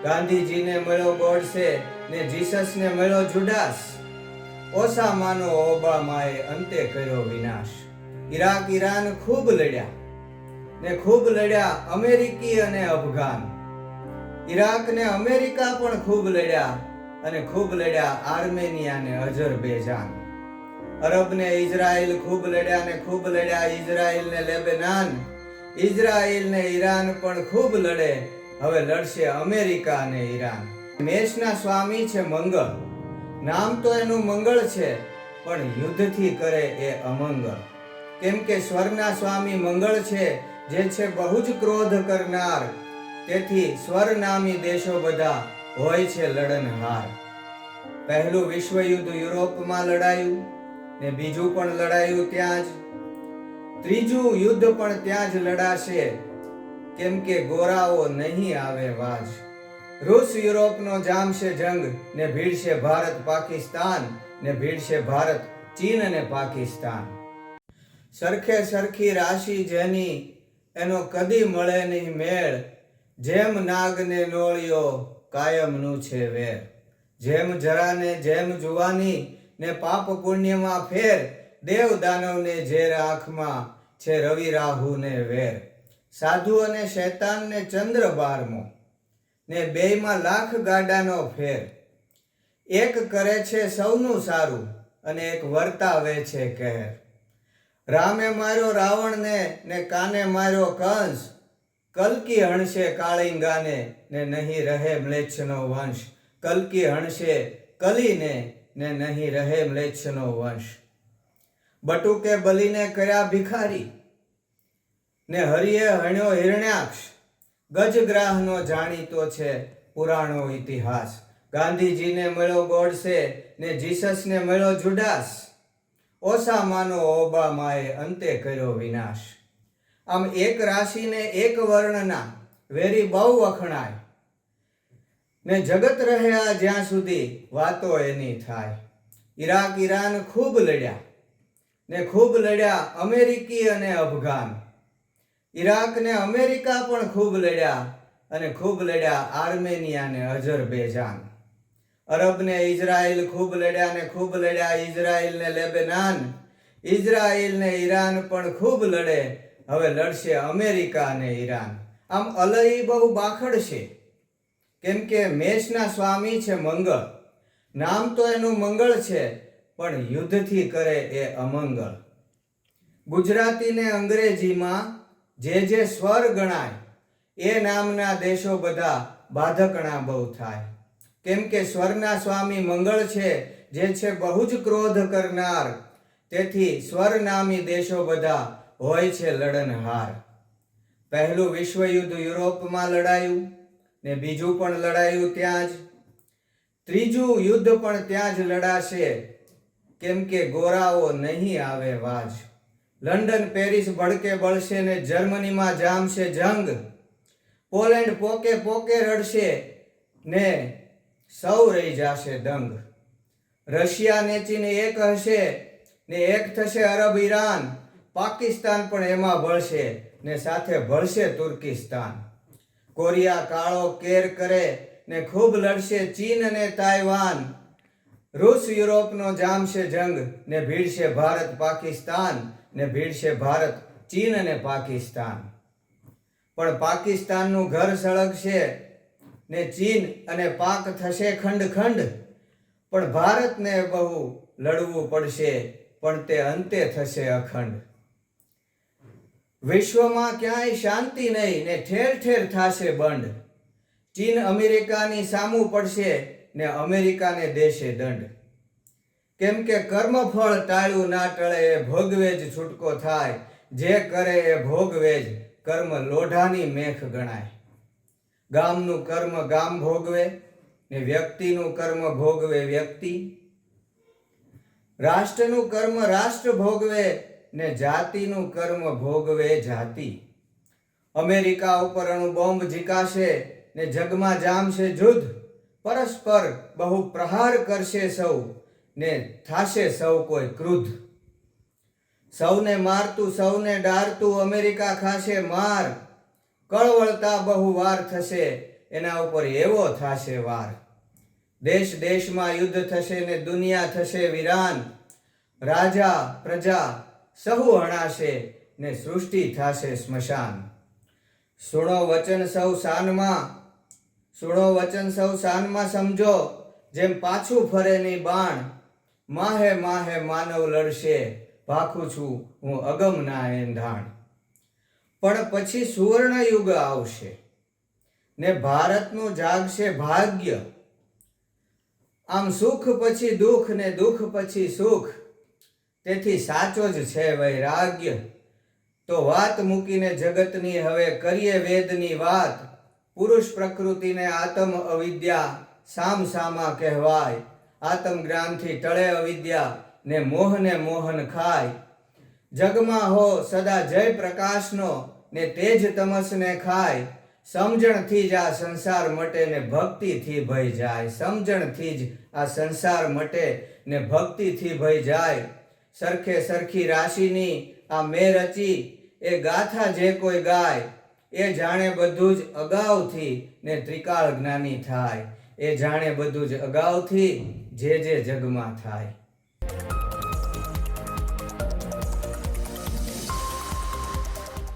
ગાંધીજીને મળ્યો ગોડસે ને જીસસને મળ્યો જુડાસ. ઓસામાનો ઓબામાએ અંતે કર્યો વિનાશ. ઈરાક ઈરાન ખૂબ લડ્યા ને ખૂબ લડ્યા અમેરિકી અને અફઘાન. ઈરાક ને અમેરિકા પણ ખૂબ લડ્યા અને ખૂબ લડ્યા આર્મેનિયા ને અઝરબૈજાન. અરબ ને ઇઝરાયલ ખૂબ લડ્યા ને ખૂબ લડ્યા ઇઝરાયલ ને લેબેનાન. ઇઝરાયલ ને ઈરાન પણ ખૂબ લડે, હવે લડશે અમેરિકા અને ઈરાન. મેષના સ્વામી છે મંગળ, નામ તો એનું મંગળ છે, પણ યુદ્ધથી કરે એ અમંગળ. કેમ કે સ્વરના સ્વામી મંગળ છે, જે છે બહુ જ ક્રોધ કરનાર. તેથી સ્વર નામી દેશો બધા હોય છે લડનહાર. પહેલું વિશ્વયુદ્ધ યુરોપમાં લડાયું ને બીજું પણ લડાયું ત્યાં જ. ત્રીજું યુદ્ધ પણ ત્યાં જ લડાશે, કેમ કે ગોરાઓ નહીં આવે વાજ. રૂસ યુરોપનો જામશે જંગ ને ભીડશે ભારત પાકિસ્તાન ને ભીડશે ભારત ચીન અને પાકિસ્તાન. સરખે સરખી રાશિ જેની એનો કદી મળે નહીં મેળ. જેમ નાગને નોળિયો કાયમનું છે વેર. જેમ જરાને જેમ જુવાની ને પાપ પુણ્યમાં ફેર. દેવ દાનવને ઝેર આંખમાં છે રવિ રાહુ ને વેર. સાધુ અને શૈતાનને ચંદ્ર 12મો ને બેયમાં લાખ ગાડાનો ફેર. એક કરે છે સૌનું સારું અને એક વર્તાવે છે કહેર. રામે માર્યો રાવણને ને કાને માર્યો કંસ. કલ્કી હણશે કાળિંગાને ને નહીં રહે મ્લેચ્છનો વંશ. કલ્કી હણશે કલીને ને નહીં રહે મ્લેચ્છનો વંશ. બટુકે બલીને કર્યા ભિખારી ને હરિએ હણ્યો હિરણ્યાક્ષ. ગજગ્રાહનો જાણીતો છે પુરાણો ઇતિહાસ. ગાંધીજીને મળ્યો ગોડસે ને જીસસને મળ્યો જુડાસ. ઓસામાનો ઓબામાએ અંતે કર્યો વિનાશ. આમ એક રાશિને એક વર્ણના વેરી બહુ વખણાય ને જગત રહ્યા જ્યાં સુધી વાતો એની થાય. ઈરાક ઈરાન ખૂબ લડ્યા ને ખૂબ લડ્યા અમેરિકી અને અફઘાન. ઈરાક ને અમેરિકા પણ ખૂબ લડ્યા અને ખૂબ લડ્યા આર્મેનિયા ને અઝરબૈજાન. અરબ ને ઇઝરાયલ ખૂબ લડ્યા ને ખૂબ લડ્યા ઇઝરાયલ ને લેબેનાન. ઇઝરાયલ ને ઈરાન પણ ખૂબ લડે, હવે લડશે અમેરિકા અને ઈરાન. આમ અલય બહુ બાખડ છે, કેમ કે મેષના સ્વામી છે મંગળ. નામ તો એનું મંગળ છે, પણ યુદ્ધથી કરે એ અમંગળ. ગુજરાતી ને અંગ્રેજીમાં જે સ્વર ગણાય એ નામના દેશો બધા બાધકણા બહુ થાય. કેમ કે સ્વરના સ્વામી મંગળ છે, જે છે બહુ જ ક્રોધ કરનાર. તેથી સ્વર નામી દેશો બધા હોય છે લડનહાર. પહેલું વિશ્વયુદ્ધ યુરોપમાં લડાયું ને બીજું પણ લડાયું ત્યાં જ. ત્રીજું યુદ્ધ પણ ત્યાં જ લડાશે, કેમ કે ગોરાઓ નહીં આવે વાજ. લંડન પેરિસ ભડકે બળશે ને જર્મનીમાં જામશે જંગ. પોલેન્ડ પોકે પોકે રડશે ને સૌ રહી જશે દંગ. રશિયા ને ચીન એક હશે ને એક થશે અરબ ઈરાન. પાકિસ્તાન પણ એમાં ભળશે ને સાથે ભળશે તુર્કિસ્તાન. કોરિયા કાળો કેર કરે ને ખૂબ લડશે ચીન અને તાઇવાન. રૂસ યુરોપનો જામશે જંગ ને ભીડશે ભારત પાકિસ્તાન ને ભીડશે ભારત ચીન અને પાકિસ્તાન. પણ પાકિસ્તાનનું ઘર સળગશે ને ચીન અને પાક થશે ખંડ ખંડ. પણ ભારતને બહુ લડવું પડશે, પણ તે અંતે થશે અખંડ. વિશ્વમાં ક્યાંય શાંતિ નહીં ને ઠેર ઠેર થશે બંડ. ચીન અમેરિકાની સામું પડશે ને અમેરિકાને દેશે દંડ. કેમ કે કર્મફળ ટાળ્યું ના ટળે એ ભોગવે જ છૂટકો થાય. જે કરે એ ભોગવે જ કર્મ લોઢાની મેખ ગણાય. ગામનું કર્મ ગામ ભોગવે ને વ્યક્તિનું કર્મ ભોગવે વ્યક્તિ. રાષ્ટ્રનું કર્મ રાષ્ટ્ર ભોગવે ને જાતિનું કર્મ ભોગવે જાતિ. અમેરિકા ઉપર અણુ બોમ્બ ઝીકાશે ને જગમાં જામશે જુદ્ધ. પરસ્પર બહુ પ્રહાર કરશે સૌ ને થાશે સૌ કોઈ ક્રુદ્ધ. સૌને મારતું સૌને ડારતું અમેરિકા ખાશે માર. કળવળતા બહુ વાર થશે એના ઉપર એવો થાશે વાર. દેશ દેશમાં યુદ્ધ થશે ને દુનિયા થશે વિરાન. રાજા પ્રજા સહુ હણાશે ને સૃષ્ટિ થાશે સ્મશાન. સુણો વચન સૌ શાનમાં, સુણો વચન સૌ શાનમાં સમજો, જેમ પાછું ફરે ની બાણ. માહે માહે માનવ લડશે, ભાખું છું હું અગમના એંધાણ. પણ પછી સુવર્ણ યુગ આવશે ને ભારતનું જાગશે ભાગ્ય. આમ સુખ પછી દુઃખ ને દુઃખ પછી સુખ, તેથી સાચો જ છે વૈરાગ્ય. તો વાત મૂકીને જગતની હવે કરીએ વેદની વાત. પુરુષ પ્રકૃતિને આત્મ અવિદ્યા સામ સામા કહેવાય. આત્મ જ્ઞાનથી ટળે અવિદ્યા ને મોહને મોહન ખાય. જગમાં હો સદા જય પ્રકાશનો ને તેજ તમસને ખાય. સમજણથી જ આ સંસાર મટે ને ભક્તિથી ભય જાય. સમજણથી જ આ સંસાર મટે ને ભક્તિથી ભય જાય. સરખે સરખી રાશિની આ મેં રચી, એ ગાથા જે કોઈ ગાય. એ જાણે બધું જ અગાઉથી ને ત્રિકાળ જ્ઞાની થાય. એ જાણે બધું જ અગાઉથી જે જે જગમાં થાય.